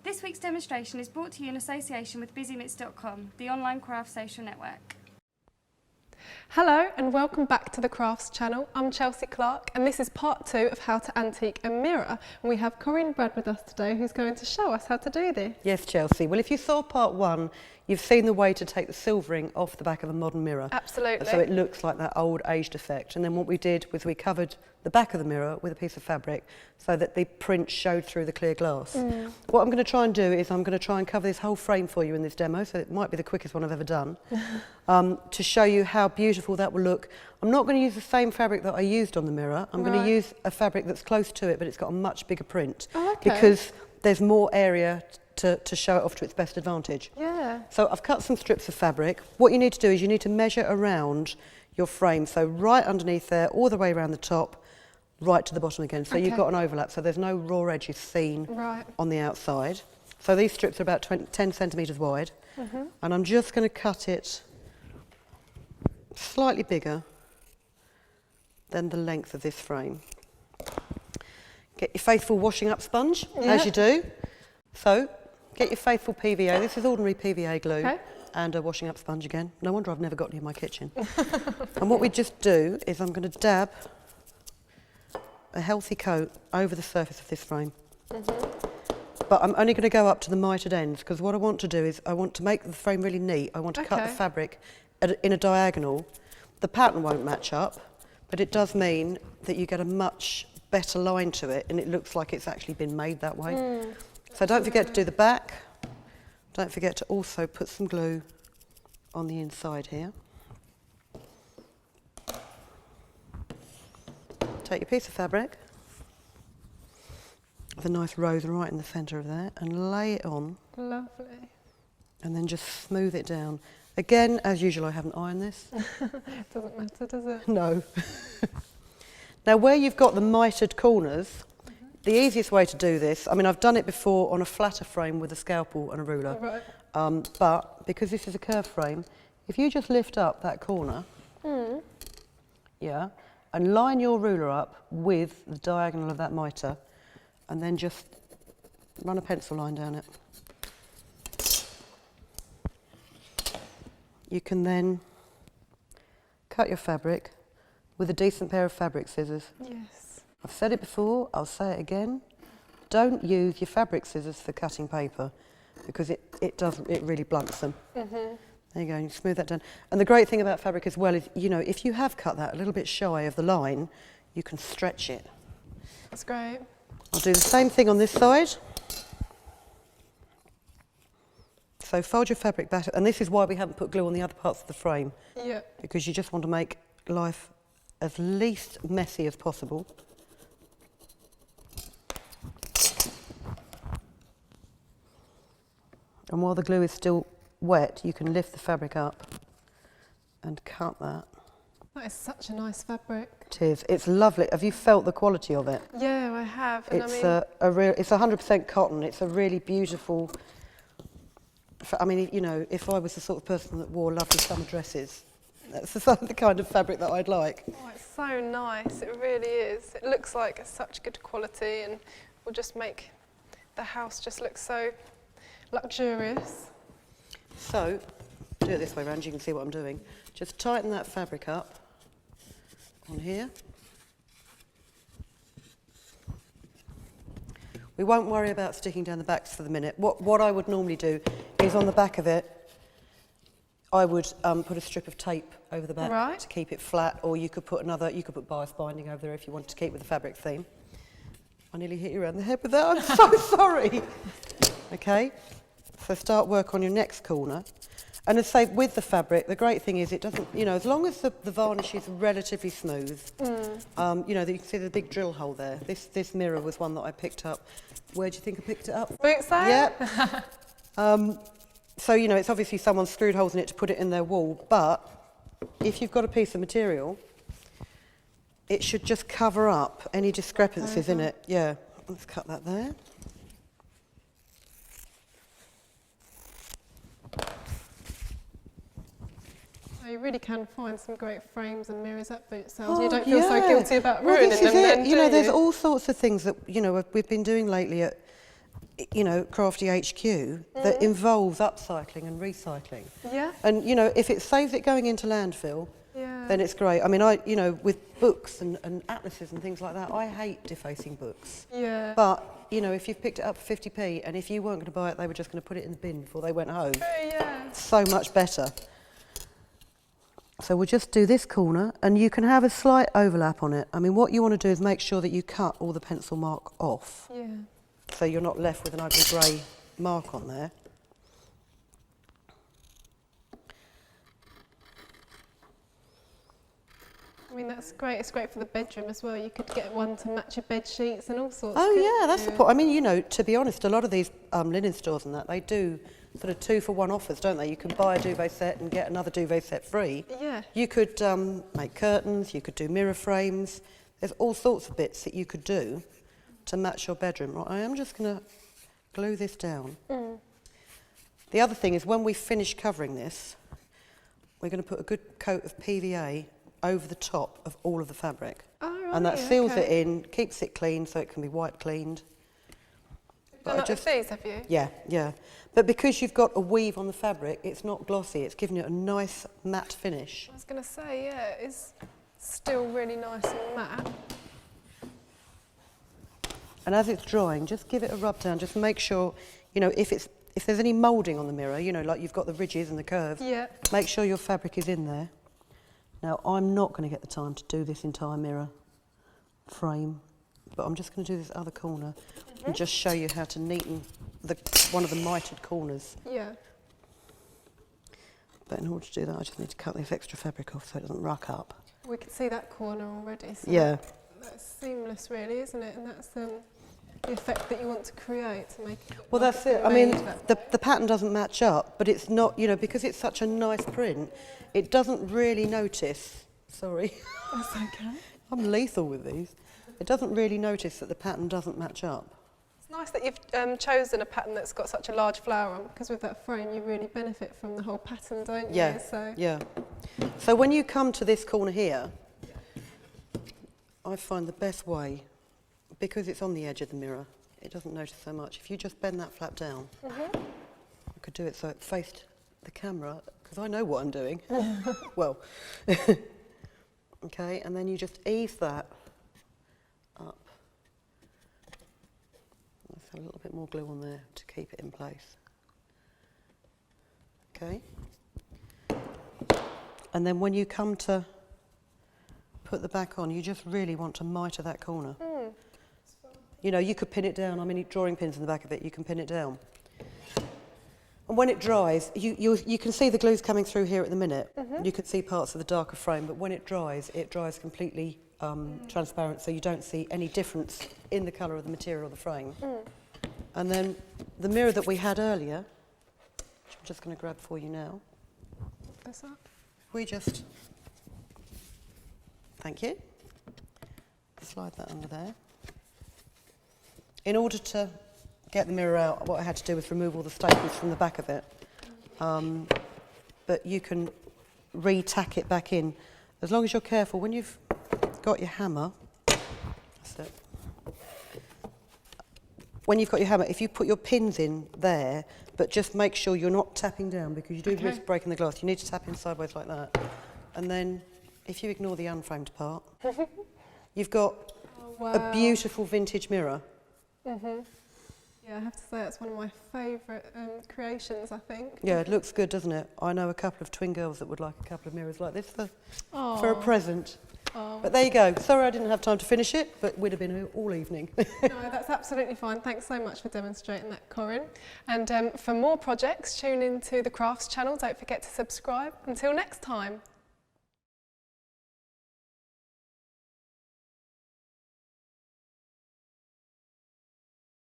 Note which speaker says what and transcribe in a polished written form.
Speaker 1: This week's demonstration is brought to you in association with busyknits.com, the online craft social network.
Speaker 2: Hello and welcome back to the Crafts channel. I'm Chelsea Clark and this is part 2 of how to antique a mirror. And we have Corinne Bradd with us today who's going to show us how to do this.
Speaker 3: Yes, Chelsea. Well, if you saw part 1, you've seen the way to take the silvering off the back of a modern mirror.
Speaker 2: Absolutely.
Speaker 3: So it looks like that old aged effect. And then what we did was we covered the back of the mirror with a piece of fabric so that the print showed through the clear glass. What I'm going to try and do is I'm going to try and cover this whole frame for you in this demo, so it might be the quickest one I've ever done, to show you how beautiful that will look. I'm not going to use the same fabric that I used on the mirror. I'm going to use a fabric that's close to it, but it's got a much bigger print. Because there's more area to show it off to its best advantage.
Speaker 2: Yeah.
Speaker 3: So I've cut some strips of fabric. What you need to do is you need to measure around your frame. So right underneath there, all the way around the top, right to the bottom again. So you've got an overlap, so there's no raw edges seen on the outside. So these strips are about 10 centimetres wide. And I'm just going to cut it slightly bigger than the length of this frame. Get your faithful washing up sponge, as you do. So get your faithful PVA. This is ordinary PVA glue. And a washing up sponge again. No wonder I've never got any in my kitchen. And what we just do is I'm going to dab a healthy coat over the surface of this frame. But I'm only going to go up to the mitered ends, because what I want to do is I want to make the frame really neat. I want to cut the fabric in a diagonal. The pattern won't match up, but it does mean that you get a much better line to it and it looks like it's actually been made that way. So don't forget to do the back. Don't forget to also put some glue on the inside here. Take your piece of fabric with a nice rose right in the centre of there and lay it on.
Speaker 2: Lovely.
Speaker 3: And then just smooth it down. Again, as usual, I haven't ironed this.
Speaker 2: Doesn't matter, does it?
Speaker 3: No. Now, where you've got the mitered corners, the easiest way to do this, I mean, I've done it before on a flatter frame with a scalpel and a ruler, but because this is a curved frame, if you just lift up that corner, and line your ruler up with the diagonal of that mitre, and then just run a pencil line down it. You can then cut your fabric with a decent pair of fabric scissors.
Speaker 2: Yes.
Speaker 3: I've said it before, I'll say it again. Don't use your fabric scissors for cutting paper, because it really blunts them. There you go, and you smooth that down. And the great thing about fabric as well is, you know, if you have cut that a little bit shy of the line, you can stretch it.
Speaker 2: That's great.
Speaker 3: I'll do the same thing on this side. So fold your fabric back, and this is why we haven't put glue on the other parts of the frame. Because you just want to make life as least messy as possible. And while the glue is still wet, you can lift the fabric up and cut that.
Speaker 2: That is such a nice fabric.
Speaker 3: It is. It's lovely. Have you felt the quality of it?
Speaker 2: Yeah, I have. And
Speaker 3: It's it's 100% cotton. It's a really beautiful. I mean, you know, if I was the sort of person that wore lovely summer dresses, that's the kind of fabric that I'd like.
Speaker 2: Oh, it's so nice. It really is. It looks like it's such good quality and will just make the house just look so luxurious.
Speaker 3: So, do it this way round, you can see what I'm doing. Just tighten that fabric up on here. We won't worry about sticking down the backs for the minute. What I would normally do is on the back of it, I would put a strip of tape over the back to keep it flat, or you could put bias binding over there if you wanted to keep with the fabric theme. I nearly hit you around the head with that, I'm so sorry. Okay, so start work on your next corner. And as I say, with the fabric, the great thing is it doesn't, you know, as long as the varnish is relatively smooth, you know, you can see the big drill hole there. This mirror was one that I picked up. Where do you think I picked it up?
Speaker 2: Boot sale?
Speaker 3: Yep. So, you know, it's obviously someone screwed holes in it to put it in their wall, but if you've got a piece of material, it should just cover up any discrepancies in it. Yeah, let's cut that there.
Speaker 2: So you really can find some great frames and mirrors at boot sales. You don't feel so guilty about ruining them then,
Speaker 3: you know, there's all sorts of things that, you know, we've been doing lately at you know, Crafty HQ that involves upcycling and recycling.
Speaker 2: Yeah.
Speaker 3: And, you know, if it saves it going into landfill,
Speaker 2: Yeah.
Speaker 3: then it's great. I mean, you know, with books and atlases and things like that, I hate defacing books.
Speaker 2: Yeah.
Speaker 3: But, you know, if you've picked it up for 50p and if you weren't going to buy it, they were just going to put it in the bin before they went home.
Speaker 2: Yeah.
Speaker 3: So much better. So we'll just do this corner and you can have a slight overlap on it. I mean, what you want to do is make sure that you cut all the pencil mark off.
Speaker 2: Yeah.
Speaker 3: So you're not left with an ugly grey mark on there.
Speaker 2: I mean, that's great. It's great for the bedroom as well. You could get one to match your bed sheets and all sorts.
Speaker 3: Oh
Speaker 2: couldn't
Speaker 3: yeah, that's
Speaker 2: you?
Speaker 3: the point. I mean, you know, to be honest, a lot of these linen stores and that, they do sort of 2-for-1 offers, don't they? You can buy a duvet set and get another duvet set free.
Speaker 2: Yeah.
Speaker 3: You could make curtains, you could do mirror frames. There's all sorts of bits that you could do to match your bedroom. Right, I am just going to glue this down. The other thing is when we finish covering this, we're going to put a good coat of PVA over the top of all of the fabric.
Speaker 2: Oh, right,
Speaker 3: And that seals
Speaker 2: okay.
Speaker 3: it in, keeps it clean so it can be wipe cleaned.
Speaker 2: Done that with these, have you?
Speaker 3: Yeah, yeah. But because you've got a weave on the fabric, it's not glossy, it's giving it a nice matte finish.
Speaker 2: I was going to say, yeah, it's still really nice and matte.
Speaker 3: And as it's drying, just give it a rub down, just make sure, you know, if there's any moulding on the mirror, you know, like you've got the ridges and the curves,
Speaker 2: Yeah.
Speaker 3: make sure your fabric is in there. Now, I'm not going to get the time to do this entire mirror frame, but I'm just going to do this other corner and just show you how to neaten one of the mitered corners.
Speaker 2: Yeah.
Speaker 3: But in order to do that, I just need to cut this extra fabric off so it doesn't ruck up.
Speaker 2: We can see that corner already. So
Speaker 3: Yeah.
Speaker 2: That's seamless, really, isn't it? And that's the effect that you want to create to make it.
Speaker 3: Well,
Speaker 2: like
Speaker 3: that's
Speaker 2: it's
Speaker 3: it. I mean,
Speaker 2: made that-
Speaker 3: the pattern doesn't match up, but it's not, you know, because it's such a nice print, it doesn't really notice. Sorry.
Speaker 2: That's okay.
Speaker 3: I'm lethal with these. It doesn't really notice that the pattern doesn't match up.
Speaker 2: It's nice that you've chosen a pattern that's got such a large flower on, because with that frame you really benefit from the whole pattern, don't you?
Speaker 3: Yeah,
Speaker 2: So
Speaker 3: yeah. So when you come to this corner here, I find the best way, because it's on the edge of the mirror, it doesn't notice so much. If you just bend that flap down, I could do it so it faced the camera, because I know what I'm doing. Well, okay, and then you just ease that up. Let's have a little bit more glue on there to keep it in place. Okay. And then when you come to put the back on, you just really want to mitre that corner. You know, you could pin it down. I mean, drawing pins in the back of it, you can pin it down. And when it dries, you can see the glue's coming through here at the minute. You can see parts of the darker frame, but when it dries completely transparent, so you don't see any difference in the colour of the material of the frame. And then the mirror that we had earlier, which I'm just going to grab for you now,
Speaker 2: that's that.
Speaker 3: we just, thank you, slide that under there. In order to get the mirror out, what I had to do was remove all the staples from the back of it. But you can re-tack it back in, as long as you're careful. When you've got your hammer, that's it. When you've got your hammer, if you put your pins in there, but just make sure you're not tapping down, because you do risk breaking the glass. You need to tap in sideways like that. And then, if you ignore the unframed part, you've got a beautiful vintage mirror.
Speaker 2: Yeah, I have to say that's one of my favourite creations, I think.
Speaker 3: Yeah, it looks good, doesn't it? I know a couple of twin girls that would like a couple of mirrors like this for a present. But there you go. Sorry I didn't have time to finish it, but we'd have been here all evening.
Speaker 2: No, that's absolutely fine. Thanks so much for demonstrating that, Corinne. And for more projects, tune in to the Crafts channel. Don't forget to subscribe. Until next time.